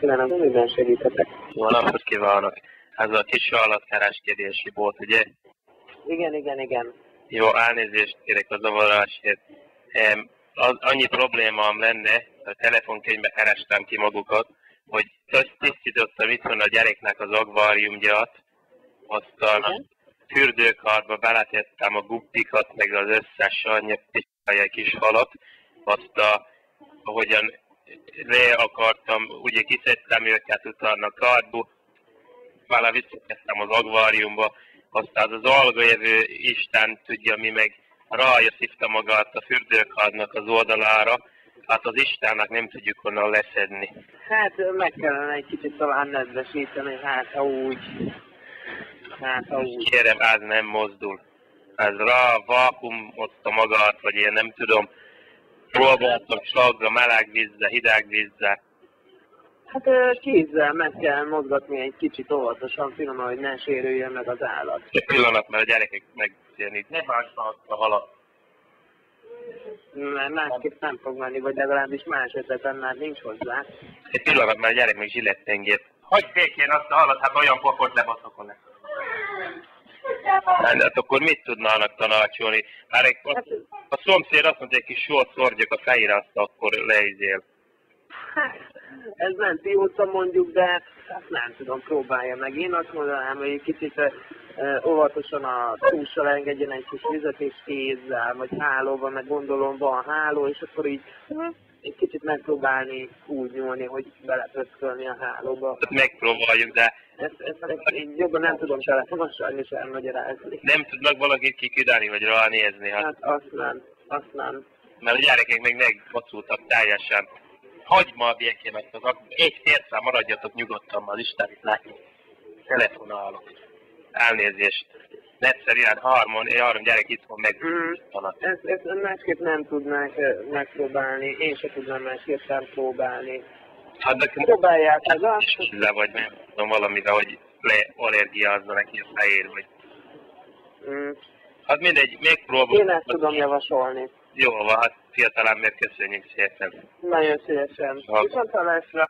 kívánok, minden segíthetek. Jó napot kívánok! Ez a kis állatkereskedési bolt, ugye? Igen. Jó, elnézést kérek a zavarásért. Annyi problémám lenne, a telefonkönyvbe kerestem ki magukat, hogy tisztítottam itthon a gyereknek az akváriumját, aztán a fürdőkádba beletettem a guppikat, meg az összes annyi kis halat, aztán ahogyan le akartam, ugye kiszedtem őket utána a kádból, vele visszatettem az akváriumba, aztán az algajövő Isten tudja mi, meg rája szívta magát a fürdőkádnak az oldalára, hát az Istennek nem tudjuk onnan leszedni. Hát meg kellene egy kicsit talán nedvesíteni, hát ha úgy. Kérem, ez nem mozdul. Ez rá vákuumozta magát, vagy én nem tudom. Próbáltam slagga, meleg vízzel, hideg vízzel. Hát kézzel meg kell mozgatni egy kicsit óvatosan, finoman, hogy ne sérüljön meg az állat. Egy pillanat, mert a gyerekek megjönni. Ne bántsd a halat. Mert másképp nem fog menni, vagy legalábbis más ötletem már nincs hozzá. Egy pillanat, mert a gyerek meg zsilettengét. Hagyd békén azt a halat, hát olyan pokot lebaszokon lesz. Hát akkor mit tudnának tanácsolni? Már a szomszéd azt mondta, egy kis sort szordjak a fejére, azt akkor leizél. Ez nem pióca mondjuk, de azt nem tudom, próbálja meg. Én azt mondanám, hogy egy kicsit óvatosan a túlsal engedjen egy kis vizet és kézzel, vagy hálóval, meg gondolom van háló, és akkor így egy kicsit megpróbálni úgy nyúlni, hogy belepöckölni a hálóba. Megpróbáljuk, de... Ezt így jobban nem tudom telefonon sajnos elmagyarázni. Nem tudnak valakit kiküldeni, vagy ránézni? Hát azt nem. Mert a gyerekek még megfaszultak teljesen. Hagyd ma a békén azt az egy férszám, maradjatok nyugodtan, az Istenit látni. Telefonálok. Elnézést. Egyszer ilyen három gyerek itt van meg. Ezt másképp nem tudnánk megpróbálni, én sem tudnám másképp sem próbálni. Hát de próbálják meg azt. Vagy nem tudom valamivel, hogy leallergiázza neki a fejér, vagy... Hát mindegy, megpróbálom. Én ezt tudom javasolni. Jó, hát fiatalember, köszönjük szépen. Nagyon szívesen. Viszontlátásra.